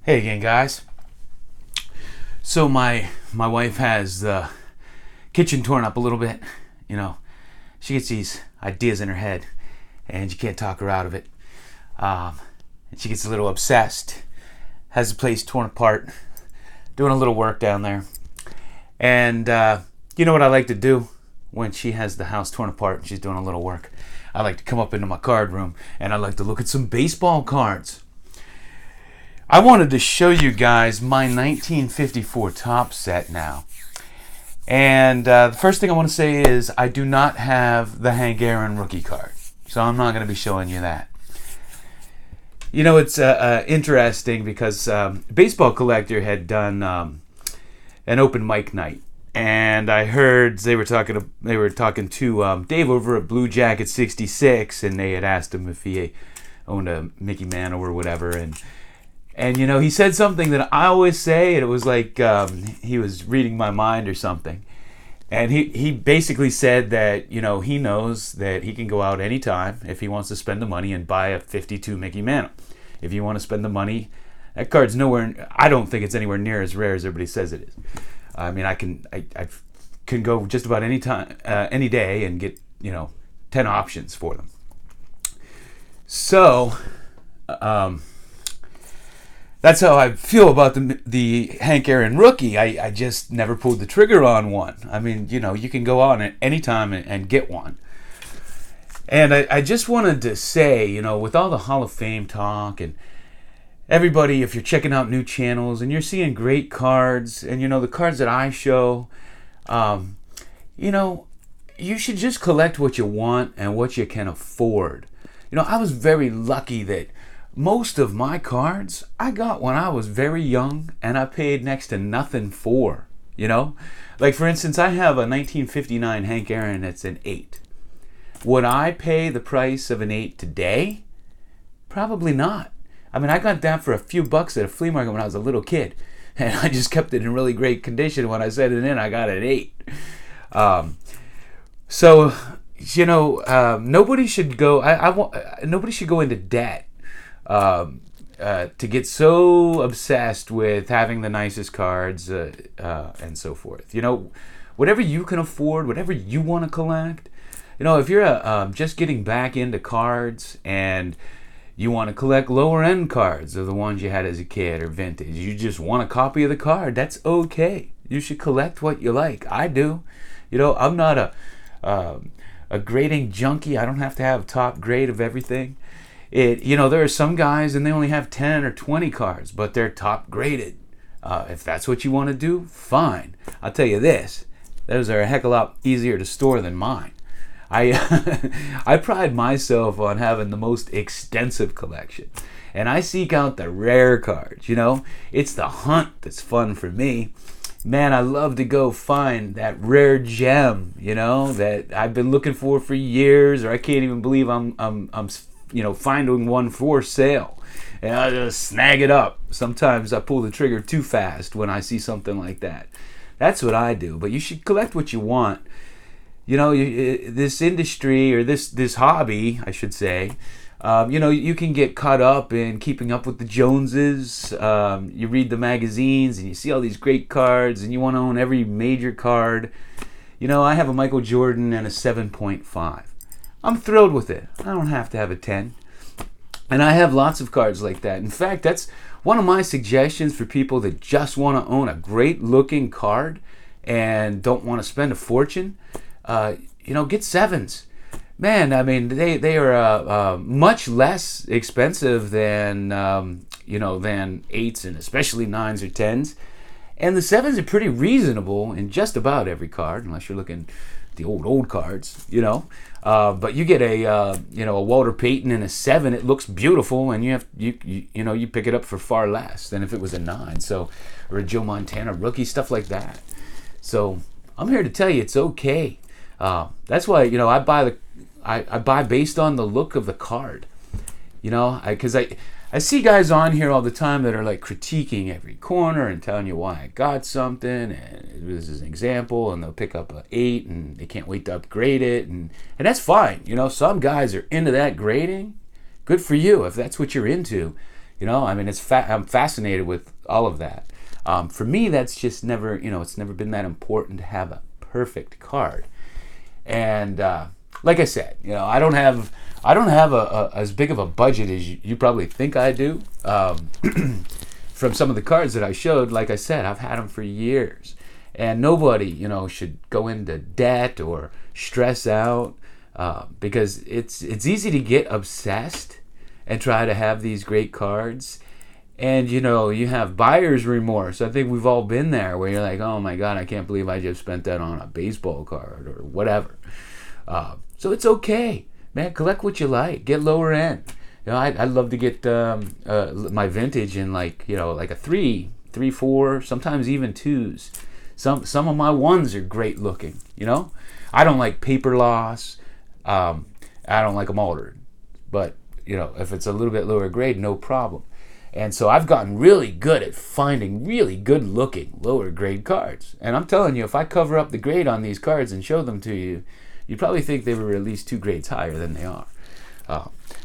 Hey again, guys. So my wife has the kitchen torn up a little bit. You know, she gets these ideas in her head, and you can't talk her out of it. And she gets a little obsessed. Has the place torn apart. Doing a little work down there, and you know what I like to do when she has the house torn apart and she's doing a little work. I like to come up into my card room and I like to look at some baseball cards. I wanted to show you guys my 1954 Topps set now. And the first thing I want to say is I do not have the Hank Aaron rookie card. So I'm not going to be showing you that. You know, it's interesting because Baseball Collector had done an open mic night. And I heard they were talking to Dave over at Blue Jacket 66, and they had asked him if he owned a Mickey Mantle or whatever, and you know, he said something that I always say, and it was like he was reading my mind or something. And he basically said that, you know, he knows that he can go out anytime if he wants to spend the money and buy a 52 Mickey Mantle. If you want to spend the money, that card's nowhere, I don't think it's anywhere near as rare as everybody says it is. I mean, I can go just about any time, any day, and get, you know, 10 options for them. So, that's how I feel about the Hank Aaron rookie. I just never pulled the trigger on one. I mean, you know, you can go on at any time and get one. And I just wanted to say, you know, with all the Hall of Fame talk and everybody, if you're checking out new channels and you're seeing great cards, and you know, the cards that I show, you know, you should just collect what you want and what you can afford. You know, I was very lucky that most of my cards I got when I was very young and I paid next to nothing for, you know? Like, for instance, I have a 1959 Hank Aaron that's an 8. Would I pay the price of an 8 today? Probably not. I mean, I got that for a few bucks at a flea market when I was a little kid, and I just kept it in really great condition. When I set it in, I got it at 8. So, you know, nobody should go. Nobody should go into debt to get so obsessed with having the nicest cards and so forth. You know, whatever you can afford, whatever you want to collect. You know, if you're just getting back into cards and you want to collect lower end cards of the ones you had as a kid or vintage, you just want a copy of the card, that's okay. You should collect what you like. I do. You know, I'm not a grading junkie. I don't have to have top grade of everything. You know, there are some guys and they only have 10 or 20 cards, but they're top graded. If that's what you want to do, fine. I'll tell you this, those are a heck of a lot easier to store than mine. I pride myself on having the most extensive collection, and I seek out the rare cards. You know, it's the hunt that's fun for me. Man, I love to go find that rare gem, you know, that I've been looking for years, or I can't even believe I'm you know, finding one for sale, and I just snag it up. Sometimes I pull the trigger too fast when I see something like that. That's what I do. But you should collect what you want. You know, this industry, or this hobby, I should say, you know, you can get caught up in keeping up with the Joneses. You read the magazines and you see all these great cards and you want to own every major card. You know, I have a Michael Jordan and a 7.5. I'm thrilled with it. I don't have to have a 10. And I have lots of cards like that. In fact, that's one of my suggestions for people that just want to own a great looking card and don't want to spend a fortune. You know, get 7s. Man, I mean, they are much less expensive than you know, than 8s, and especially 9s or 10s. And the 7s are pretty reasonable in just about every card, unless you're looking at the old cards, you know. But you get a you know, a Walter Payton in a 7, it looks beautiful, and you know, you pick it up for far less than if it was a 9. So, or a Joe Montana rookie, stuff like that. So I'm here to tell you it's okay. That's why, you know, I buy based on the look of the card. You know, because I see guys on here all the time that are like critiquing every corner and telling you why I got something, and this is an example, and they'll pick up an 8 and they can't wait to upgrade it, and that's fine. You know, some guys are into that grading. Good for you if that's what you're into. You know, I mean, I'm fascinated with all of that. For me, that's just never, it's never been that important to have a perfect card. And like I said, I don't have as big of a budget as you probably think I do. From some of the cards that I showed, like I said, I've had them for years, and nobody, should go into debt or stress out, because it's easy to get obsessed and try to have these great cards. And you have buyer's remorse. I think we've all been there, where you're like, oh my God, I can't believe I just spent that on a baseball card or whatever. So it's okay, man. Collect what you like. Get lower end. I'd love to get my vintage in like a 3, 4, sometimes even 2s. Some of my 1s are great looking. I don't like paper loss. I don't like them altered. But if it's a little bit lower grade, no problem. And so I've gotten really good at finding really good looking lower grade cards. And I'm telling you, if I cover up the grade on these cards and show them to you, you'd probably think they were at least 2 grades higher than they are.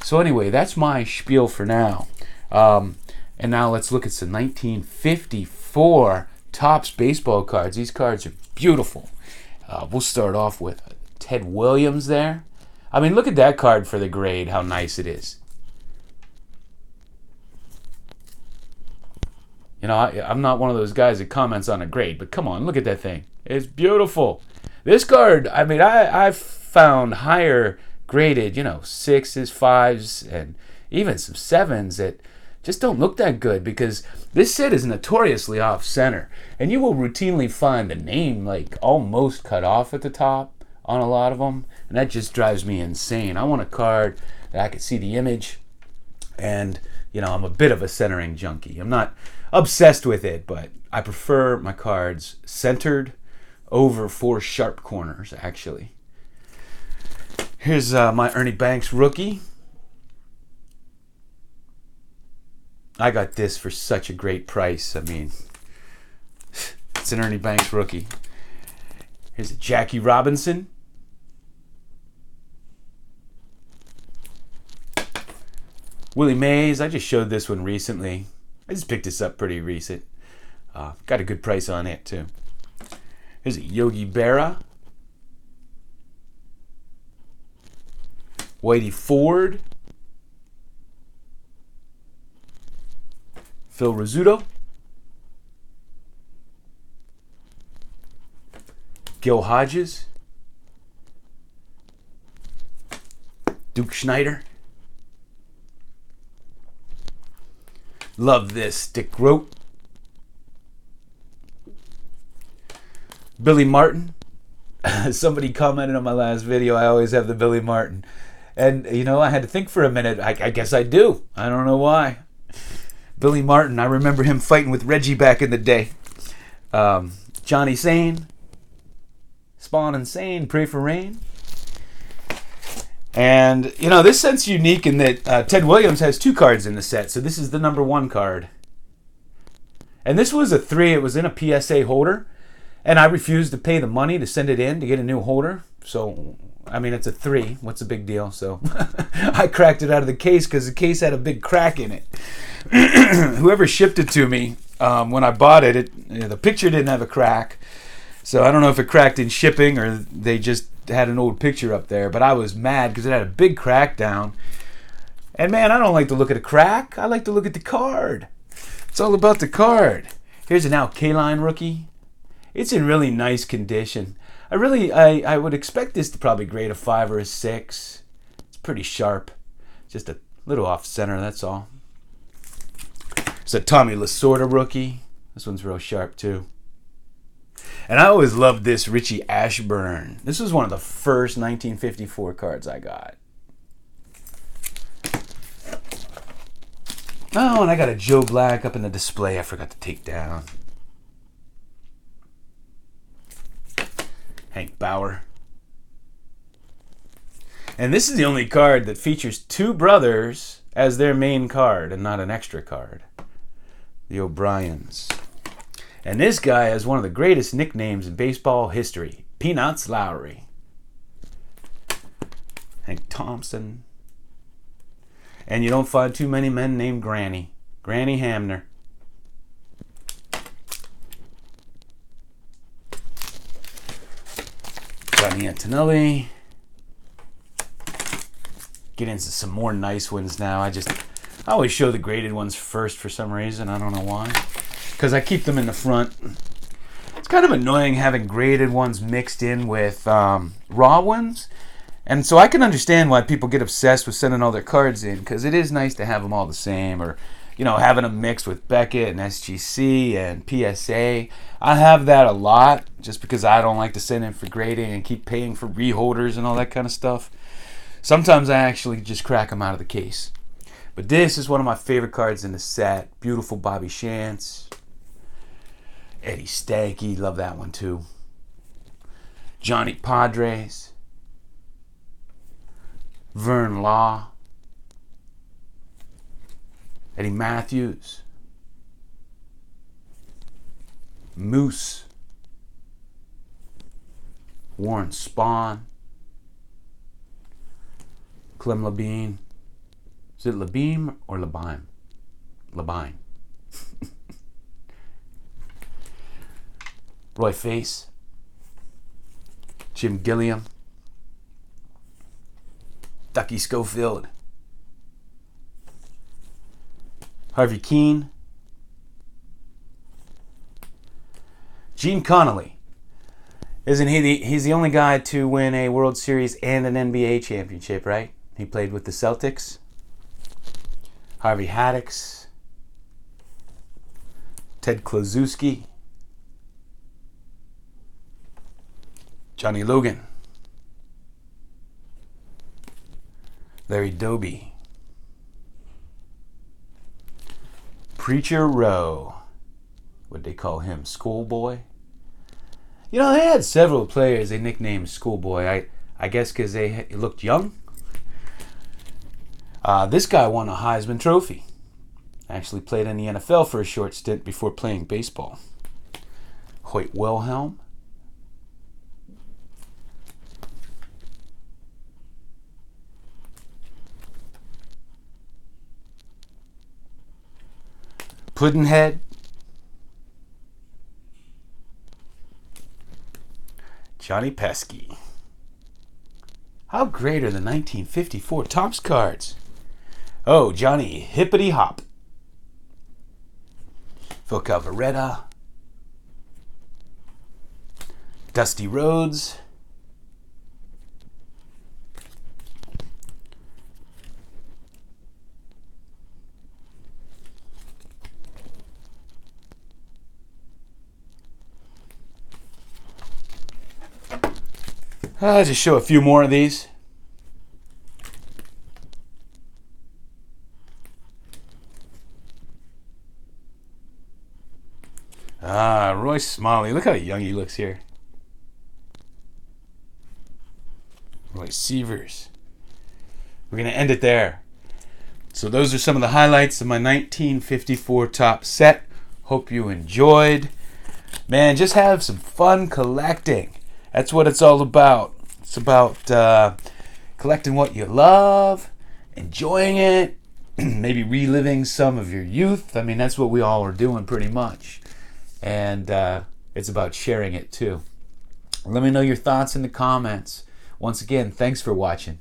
So anyway, that's my spiel for now. And now let's look at some 1954 Topps baseball cards. These cards are beautiful. We'll start off with Ted Williams there. I mean, look at that card for the grade, how nice it is. I'm not one of those guys that comments on a grade, but come on, look at that thing. It's beautiful. This card, I mean, I've found higher graded, 6s, 5s, and even some 7s that just don't look that good, because this set is notoriously off center, and you will routinely find a name like almost cut off at the top on a lot of them, and that just drives me insane. I want a card that I can see the image, and I'm a bit of a centering junkie. I'm not obsessed with it, but I prefer my cards centered over 4 sharp corners, actually. Here's my Ernie Banks rookie. I got this for such a great price. I mean, it's an Ernie Banks rookie. Here's a Jackie Robinson. Willie Mays. I just showed this one recently. I just picked this up pretty recent. Got a good price on it too. Here's a Yogi Berra. Whitey Ford. Phil Rizzuto. Gil Hodges. Duke Schneider. Love this. Dick Groat. Billy Martin. Somebody commented on my last video, I always have the Billy Martin. And, I had to think for a minute. I guess I do. I don't know why. Billy Martin, I remember him fighting with Reggie back in the day. Johnny Sane. Spawn and Sane, Pray for Rain. And, this set's unique in that Ted Williams has 2 cards in the set. So this is the number 1 card. And this was a 3. It was in a PSA holder. And I refused to pay the money to send it in to get a new holder. So, I mean, it's a 3. What's the big deal? So I cracked it out of the case because the case had a big crack in it. Whoever shipped it to me, when I bought it, the picture didn't have a crack. So I don't know if it cracked in shipping or they just had an old picture up there. But I was mad because it had a big crack down. And man, I don't like to look at a crack. I like to look at the card. It's all about the card. Here's an Al Kaline rookie. It's in really nice condition. I would expect this to probably grade a 5 or a 6. It's pretty sharp. Just a little off center, that's all. It's a Tommy Lasorda rookie. This one's real sharp too. And I always loved this Richie Ashburn. This was one of the first 1954 cards I got. Oh, and I got a Joe Black up in the display I forgot to take down. Hank Bauer. And this is the only card that features 2 brothers as their main card and not an extra card. The O'Briens. And this guy has one of the greatest nicknames in baseball history, Peanuts Lowry. Hank Thompson. And you don't find too many men named Granny. Granny Hamner. Johnny Antonelli. Get into some more nice ones now. I always show the graded ones first for some reason. I don't know why. Because I keep them in the front. It's kind of annoying having graded ones mixed in with raw ones. And so I can understand why people get obsessed with sending all their cards in, because it is nice to have them all the same, or, you know, having them mixed with Beckett and SGC and PSA. I have that a lot just because I don't like to send in for grading and keep paying for reholders and all that kind of stuff. Sometimes I actually just crack them out of the case. But this is one of my favorite cards in the set. Beautiful Bobby Shantz. Eddie Stanky, love that one too. Johnny Padres. Vern Law. Eddie Matthews. Moose. Warren Spahn. Clem Labine. Is it Labine or Labine? Labine. Roy Face. Jim Gilliam. Ducky Schofield. Harvey Keene. Gene Connolly. Isn't he he's the only guy to win a World Series and an NBA championship, right? He played with the Celtics. Harvey Haddix. Ted Kluszewski. Johnny Logan. Larry Doby. Preacher Rowe. What'd they call him? Schoolboy? You know, they had several players they nicknamed Schoolboy. I guess because they looked young. This guy won a Heisman Trophy. Actually played in the NFL for a short stint before playing baseball. Hoyt Wilhelm. Puddinhead. Johnny Pesky. How great are the 1954 Topps cards? Oh, Johnny Hippity Hop. Phil Calvaretta. Dusty Rhodes. I'll just show a few more of these. Royce Smalley. Look how young he looks here. Royce Sievers. We're going to end it there. So those are some of the highlights of my 1954 Topps set. Hope you enjoyed. Man, just have some fun collecting. That's what it's all about. It's about collecting what you love, enjoying it, maybe reliving some of your youth. I mean, that's what we all are doing pretty much. And it's about sharing it too. Let me know your thoughts in the comments. Once again, thanks for watching.